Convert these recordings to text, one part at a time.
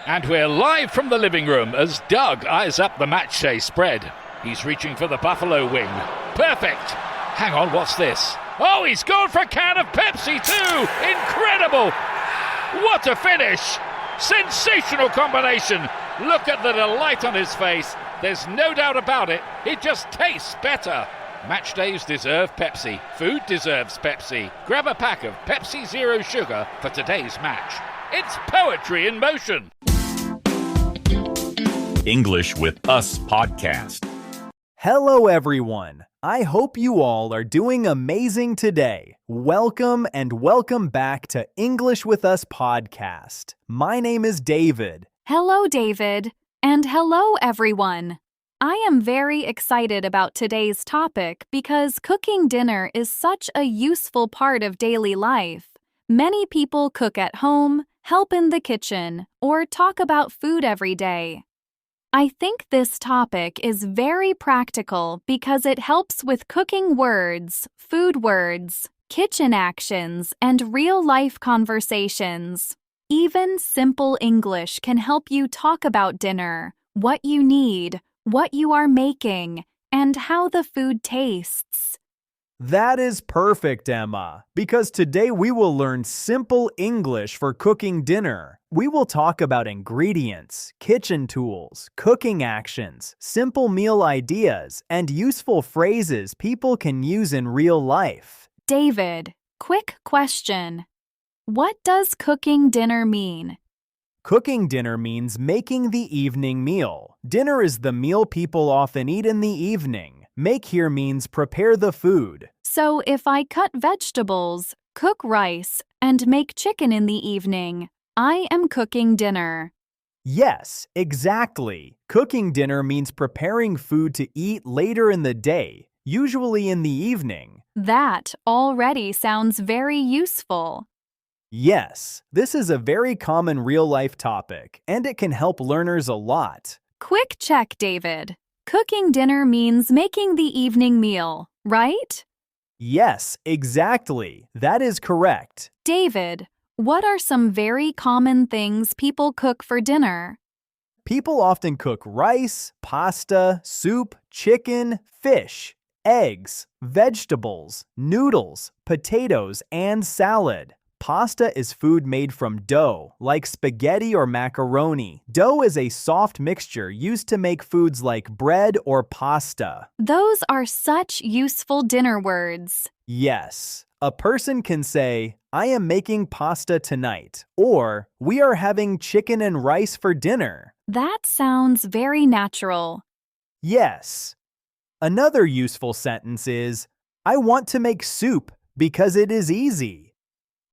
And we're live from the living room as Doug eyes up the matchday spread. He's reaching for the buffalo wing. Perfect! Hang on, what's this? Oh, he's gone for a can of Pepsi too! Incredible! What a finish! Sensational combination! Look at the delight on his face. There's no doubt about it. It just tastes better. Match days deserve Pepsi. Food deserves Pepsi. Grab a pack of Pepsi Zero Sugar for today's match. It's poetry in motion. English with Us podcast. Hello, everyone. I hope you all are doing amazing today. Welcome and welcome back to English with Us podcast. My name is David. Hello, David. And hello, everyone. I am very excited about today's topic because cooking dinner is such a useful part of daily life. Many people cook at home, help in the kitchen, or talk about food every day. I think this topic is very practical because it helps with cooking words, food words, kitchen actions, and real-life conversations. Even simple English can help you talk about dinner, what you need, what you are making, and how the food tastes. That is perfect, Emma, because today we will learn simple English for cooking dinner. We will talk about ingredients, kitchen tools, cooking actions, simple meal ideas, and useful phrases people can use in real life. David, quick question. What does cooking dinner mean? Cooking dinner means making the evening meal. Dinner is the meal people often eat in the evening. Make here means prepare the food. So if I cut vegetables, cook rice, and make chicken in the evening, I am cooking dinner. Yes, exactly. Cooking dinner means preparing food to eat later in the day, usually in the evening. That already sounds very useful. Yes, this is a very common real-life topic, and it can help learners a lot. Quick check, David. Cooking dinner means making the evening meal, right? Yes, exactly. That is correct. David, what are some very common things people cook for dinner? People often cook rice, pasta, soup, chicken, fish, eggs, vegetables, noodles, potatoes, and salad. Pasta is food made from dough, like spaghetti or macaroni. Dough is a soft mixture used to make foods like bread or pasta. Those are such useful dinner words. Yes, a person can say, I am making pasta tonight, or we are having chicken and rice for dinner. That sounds very natural. Yes. Another useful sentence is, I want to make soup because it is easy.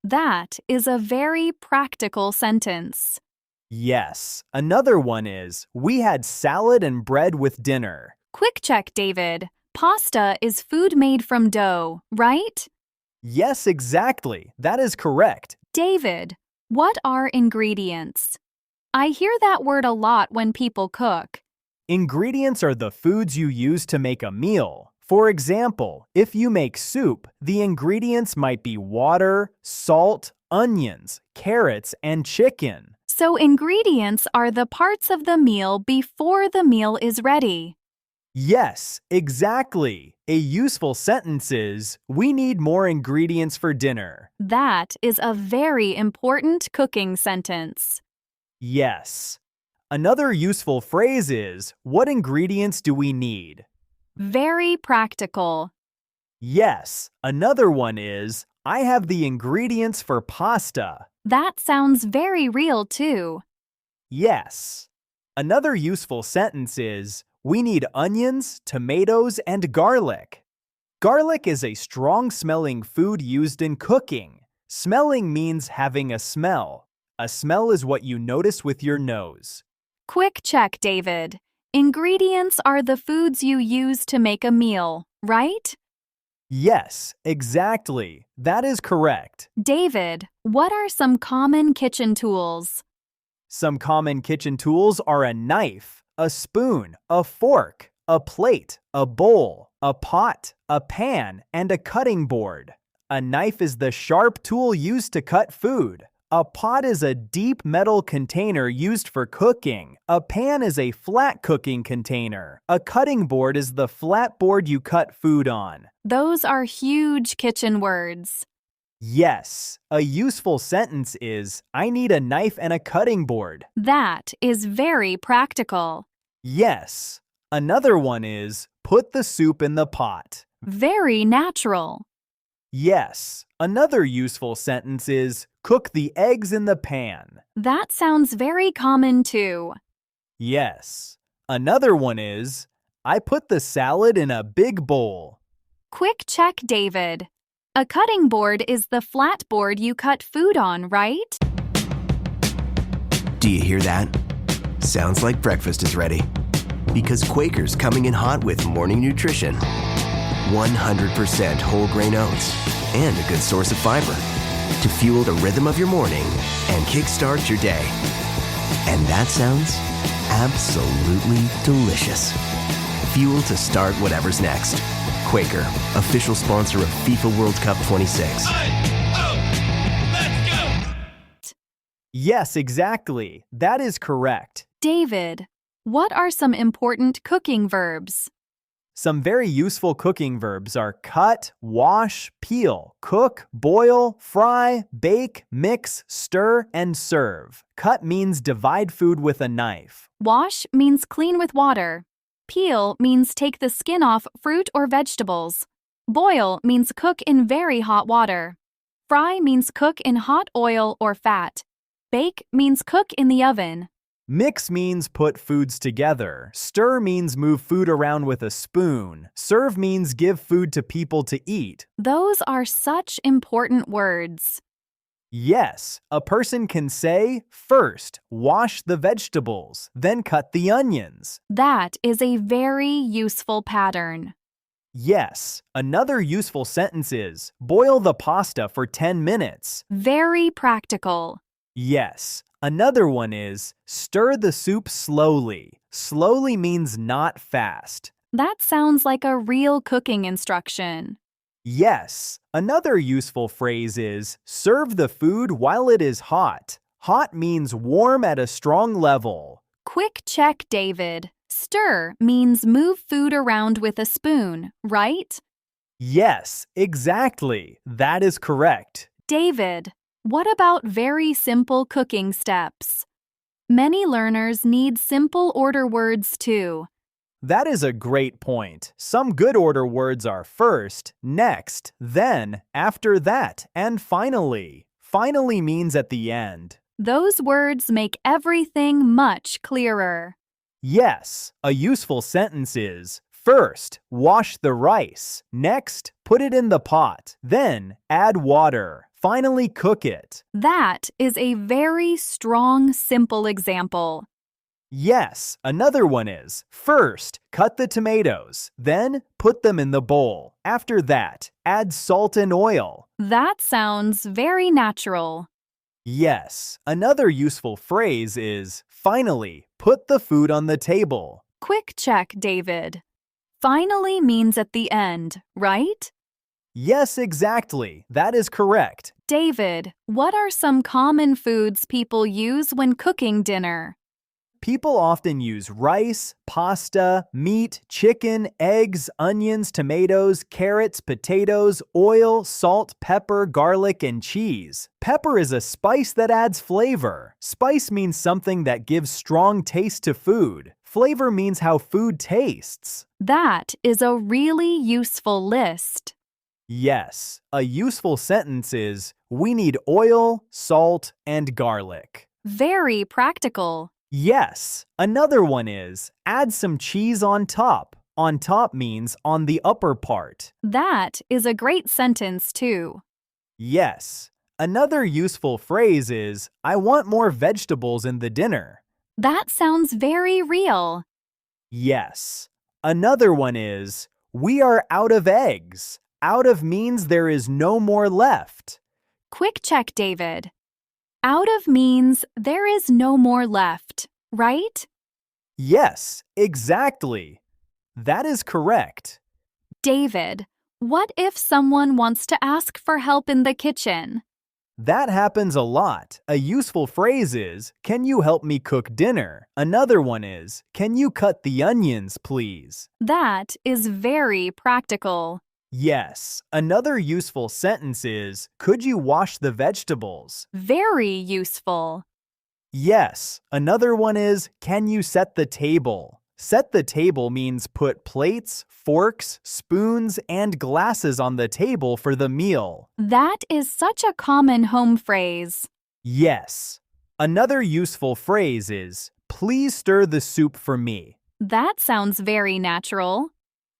That is a very practical sentence. Yes. Another one is, we had salad and bread with dinner. Quick check, David. Pasta is food made from dough, right? Yes, exactly. That is correct. David, what are ingredients? I hear that word a lot when people cook. Ingredients are the foods you use to make a meal. For example, if you make soup, the ingredients might be water, salt, onions, carrots, and chicken. So ingredients are the parts of the meal before the meal is ready. Yes, exactly. A useful sentence is, we need more ingredients for dinner. That is a very important cooking sentence. Yes. Another useful phrase is, what ingredients do we need? Very practical. Yes. Another one is, I have the ingredients for pasta. That sounds very real too. Yes. Another useful sentence is, we need onions, tomatoes, and garlic. Garlic is a strong-smelling food used in cooking. Smelling means having a smell. A smell is what you notice with your nose. Quick check, David. Ingredients are the foods you use to make a meal, right? Yes, exactly. That is correct. David, what are some common kitchen tools? Some common kitchen tools are a knife, a spoon, a fork, a plate, a bowl, a pot, a pan, and a cutting board. A knife is the sharp tool used to cut food. A pot is a deep metal container used for cooking. A pan is a flat cooking container. A cutting board is the flat board you cut food on. Those are huge kitchen words. Yes, a useful sentence is, I need a knife and a cutting board. That is very practical. Yes. Another one is, put the soup in the pot. Very natural. Yes. Another useful sentence is, cook the eggs in the pan. That sounds very common too. Yes. Another one is, I put the salad in a big bowl. Quick check, David. A cutting board is the flat board you cut food on, right? Do you hear that? Sounds like breakfast is ready. Because Quaker's coming in hot with morning nutrition. 100% whole grain oats and a good source of fiber to fuel the rhythm of your morning and kickstart your day. And that sounds absolutely delicious. Fuel to start whatever's next. Quaker, official sponsor of FIFA World Cup 26. Yes, exactly. That is correct. David, what are some important cooking verbs? Some very useful cooking verbs are cut, wash, peel, cook, boil, fry, bake, mix, stir, and serve. Cut means divide food with a knife. Wash means clean with water. Peel means take the skin off fruit or vegetables. Boil means cook in very hot water. Fry means cook in hot oil or fat. Bake means cook in the oven. Mix means put foods together. Stir means move food around with a spoon. Serve means give food to people to eat. Those are such important words. Yes, a person can say, first, wash the vegetables, then cut the onions. That is a very useful pattern. Yes, another useful sentence is, boil the pasta for 10 minutes. Very practical. Yes, another one is, stir the soup slowly. Slowly means not fast. That sounds like a real cooking instruction. Yes, another useful phrase is, serve the food while it is hot. Hot means warm at a strong level. Quick check, David. Stir means move food around with a spoon, right? Yes, exactly. That is correct. David, what about very simple cooking steps? Many learners need simple order words too. That is a great point. Some good order words are first, next, then, after that, and finally. Finally means at the end. Those words make everything much clearer. Yes, a useful sentence is, first, wash the rice. Next, put it in the pot. Then, add water. Finally, cook it. That is a very strong, simple example. Yes, another one is, first, cut the tomatoes, then put them in the bowl. After that, add salt and oil. That sounds very natural. Yes, another useful phrase is, finally, put the food on the table. Quick check, David. Finally means at the end, right? Yes, exactly. That is correct. David, what are some common foods people use when cooking dinner? People often use rice, pasta, meat, chicken, eggs, onions, tomatoes, carrots, potatoes, oil, salt, pepper, garlic, and cheese. Pepper is a spice that adds flavor. Spice means something that gives strong taste to food. Flavor means how food tastes. That is a really useful list. Yes, a useful sentence is, we need oil, salt, and garlic. Very practical. Yes, another one is, add some cheese on top. On top means on the upper part. That is a great sentence too. Yes, another useful phrase is, I want more vegetables in the dinner. That sounds very real. Yes, another one is, we are out of eggs. Out of means there is no more left. Quick check, David. Out of means there is no more left, right? Yes, exactly. That is correct. David, what if someone wants to ask for help in the kitchen? That happens a lot. A useful phrase is, "Can you help me cook dinner?" Another one is, "Can you cut the onions, please?" That is very practical. Yes. Another useful sentence is, "Could you wash the vegetables?" Very useful. Yes. Another one is, "Can you set the table?" Set the table means put plates, forks, spoons, and glasses on the table for the meal. That is such a common home phrase. Yes. Another useful phrase is, "Please stir the soup for me." That sounds very natural.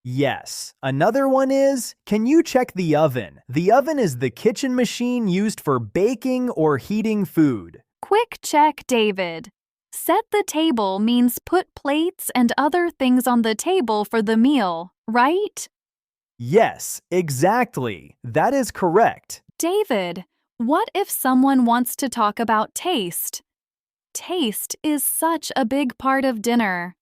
Yes. Another one is, "Can you check the oven?" The oven is the kitchen machine used for baking or heating food. Quick check, David. Set the table means put plates and other things on the table for the meal, right? Yes, exactly. That is correct. David, what if someone wants to talk about taste? Taste is such a big part of dinner.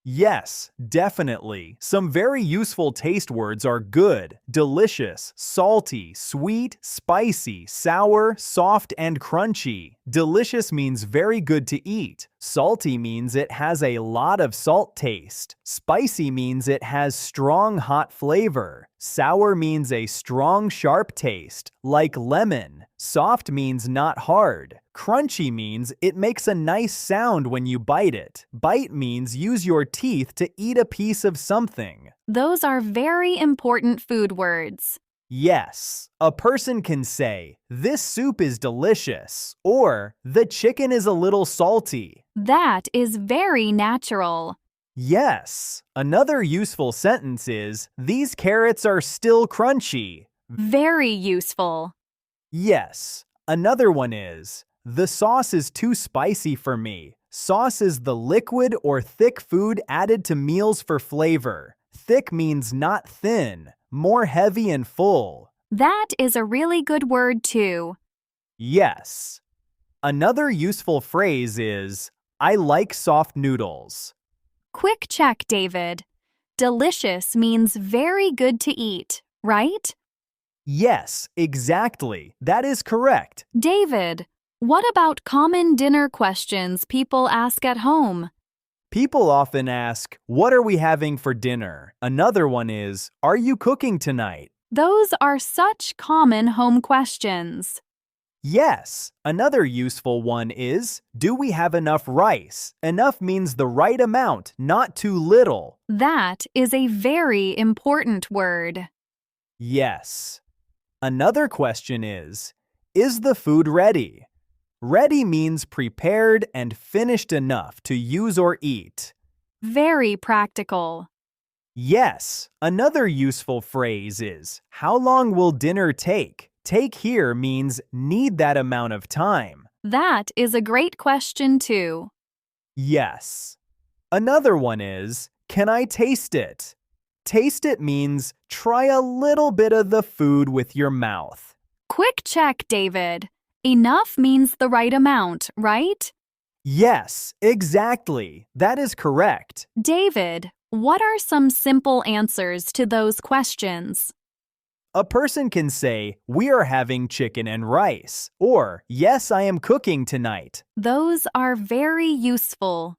Yes, definitely. Some very useful taste words are good, delicious, salty, sweet, spicy, sour, soft, and crunchy. Delicious means very good to eat. Salty means it has a lot of salt taste. Spicy means it has strong hot flavor. Sour means a strong sharp taste, like lemon. Soft means not hard. Crunchy means it makes a nice sound when you bite it. Bite means use your teeth to eat a piece of something. Those are very important food words. Yes, a person can say, "This soup is delicious," or "The chicken is a little salty." That is very natural. Yes, another useful sentence is, "These carrots are still crunchy." Very useful. Yes, another one is, "The sauce is too spicy for me." Sauce is the liquid or thick food added to meals for flavor. Thick means not thin, more heavy and full. That is a really good word too. Yes. Another useful phrase is, "I like soft noodles." Quick check, David. Delicious means very good to eat, right? Yes, exactly. That is correct. David, what about common dinner questions people ask at home? People often ask, "What are we having for dinner?" Another one is, "Are you cooking tonight?" Those are such common home questions. Yes. Another useful one is, "Do we have enough rice?" Enough means the right amount, not too little. That is a very important word. Yes. Another question is the food ready? Ready means prepared and finished enough to use or eat. Very practical. Yes. Another useful phrase is, "How long will dinner take?" Take here means need that amount of time. That is a great question too. Yes. Another one is, "Can I taste it?" Taste it means try a little bit of the food with your mouth. Quick check, David. Enough means the right amount, right? Yes, exactly. That is correct. David, what are some simple answers to those questions? A person can say, "We are having chicken and rice," or "Yes, I am cooking tonight." Those are very useful.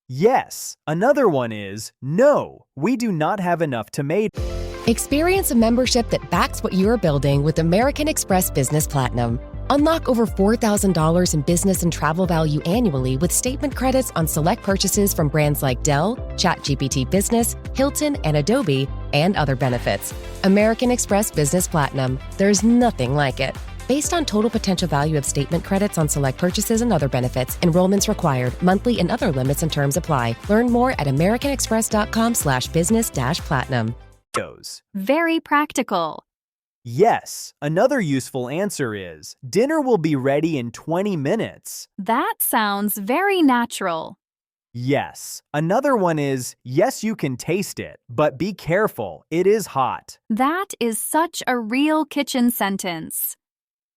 Yes. Another one is, "No, we do not have enough tomatoes." Experience a membership that backs what you're building with American Express Business Platinum. Unlock over $4,000 in business and travel value annually with statement credits on select purchases from brands like Dell, ChatGPT Business, Hilton, and Adobe, and other benefits. American Express Business Platinum. There's nothing like it. Based on total potential value of statement credits on select purchases and other benefits, enrollments required, monthly and other limits and terms apply. Learn more at americanexpress.com/business-platinum. Very practical. Yes. Another useful answer is, "Dinner will be ready in 20 minutes." That sounds very natural. Yes. Another one is, "Yes, you can taste it, but be careful, it is hot." That is such a real kitchen sentence.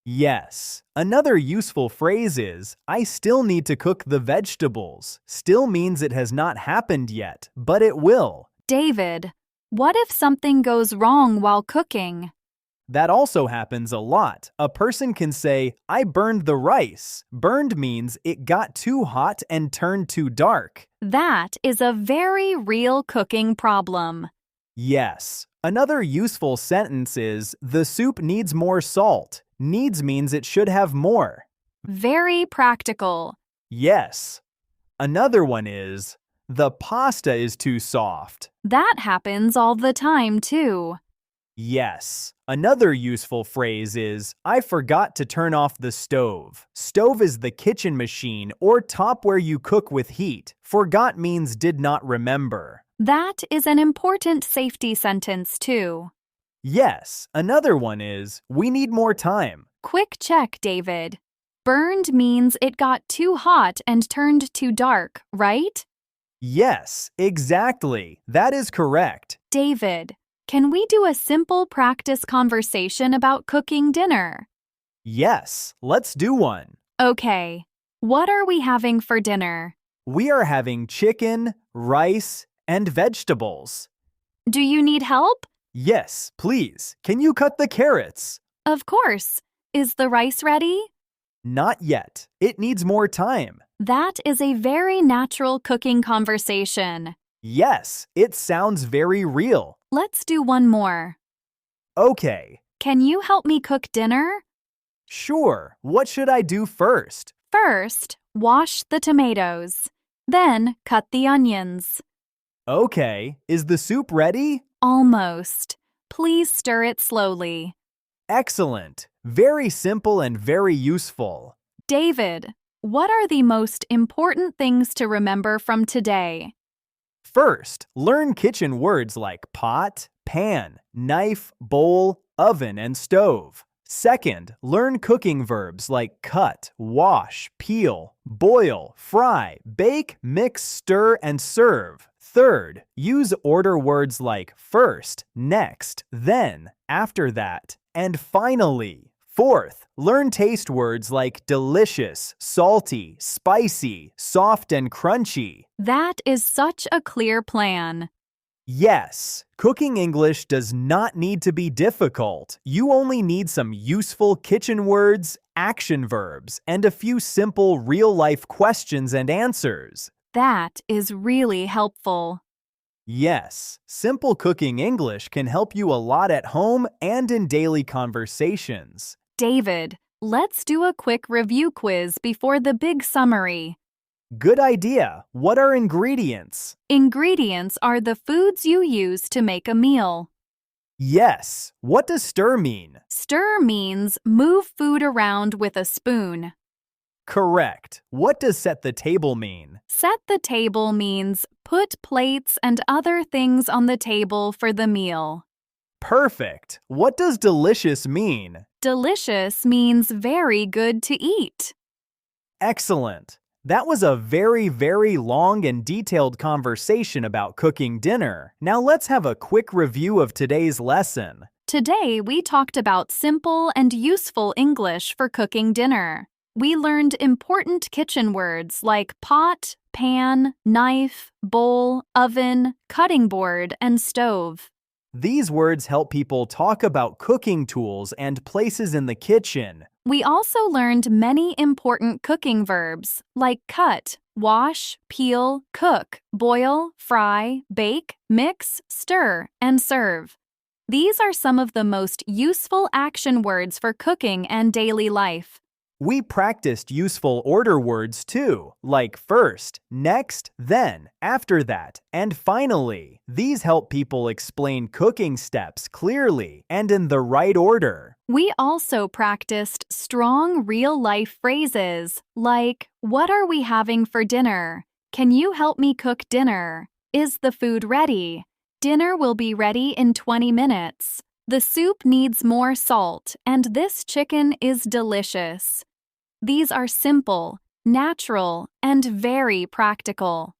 Yes. Another useful phrase is, "I still need to cook the vegetables." Still means it has not happened yet, but it will. David, what if something goes wrong while cooking? That also happens a lot. A person can say, I burned the rice. Burned means it got too hot and turned too dark. That is a very real cooking problem. Yes. Another useful sentence is, the soup needs more salt. Needs means it should have more. Very practical. Yes. Another one is, the pasta is too soft. That happens all the time, too. Yes. Another useful phrase is, I forgot to turn off the stove. Stove is the kitchen machine or top where you cook with heat. Forgot means did not remember. That is an important safety sentence, too. Yes. Another one is, we need more time. Quick check, David. Burned means it got too hot and turned too dark, right? Yes, exactly. That is correct. David, can we do a simple practice conversation about cooking dinner? Yes, let's do one. Okay. What are we having for dinner? We are having chicken, rice, and vegetables. Do you need help? Yes, please. Can you cut the carrots? Of course. Is the rice ready? Not yet. It needs more time. That is a very natural cooking conversation. Yes, it sounds very real. Let's do one more. Okay. Can you help me cook dinner? Sure. What should I do first? First, wash the tomatoes. Then, cut the onions. Okay. Is the soup ready? Almost. Please stir it slowly. Excellent. Very simple and very useful. David, what are the most important things to remember from today? First, learn kitchen words like pot, pan, knife, bowl, oven, and stove. Second, learn cooking verbs like cut, wash, peel, boil, fry, bake, mix, stir, and serve. Third, use order words like first, next, then, after that, and finally. Fourth, learn taste words like delicious, salty, spicy, soft, and crunchy. That is such a clear plan. Yes, cooking English does not need to be difficult. You only need some useful kitchen words, action verbs, and a few simple real-life questions and answers. That is really helpful. Yes, simple cooking English can help you a lot at home and in daily conversations. David, let's do a quick review quiz before the big summary. Good idea. What are ingredients? Ingredients are the foods you use to make a meal. Yes. What does stir mean? Stir means move food around with a spoon. Correct. What does set the table mean? Set the table means put plates and other things on the table for the meal. Perfect. What does delicious mean? Delicious means very good to eat. Excellent. That was a very, very long and detailed conversation about cooking dinner. Now let's have a quick review of today's lesson. Today we talked about simple and useful English for cooking dinner. We learned important kitchen words like pot, pan, knife, bowl, oven, cutting board, and stove. These words help people talk about cooking tools and places in the kitchen. We also learned many important cooking verbs like cut, wash, peel, cook, boil, fry, bake, mix, stir, and serve. These are some of the most useful action words for cooking and daily life. We practiced useful order words too, like first, next, then, after that, and finally. These help people explain cooking steps clearly and in the right order. We also practiced strong real-life phrases like, "What are we having for dinner? Can you help me cook dinner? Is the food ready? Dinner will be ready in 20 minutes. The soup needs more salt, and this chicken is delicious." These are simple, natural, and very practical.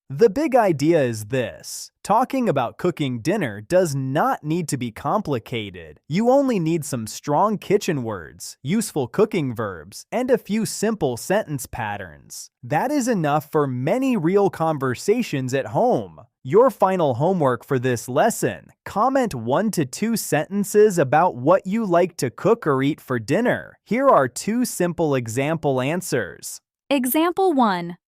The big idea is this: talking about cooking dinner does not need to be complicated. You only need some strong kitchen words, useful cooking verbs, and a few simple sentence patterns. That is enough for many real conversations at home. Your final homework for this lesson: comment 1 to 2 sentences about what you like to cook or eat for dinner. Here are 2 simple example answers. Example 1.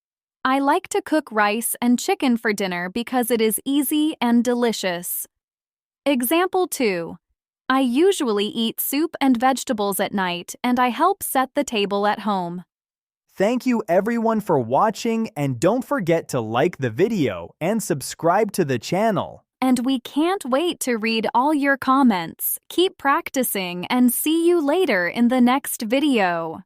I like to cook rice and chicken for dinner because it is easy and delicious. Example 2. I usually eat soup and vegetables at night, and I help set the table at home. Thank you everyone for watching, and don't forget to like the video and subscribe to the channel. And we can't wait to read all your comments. Keep practicing and see you later in the next video.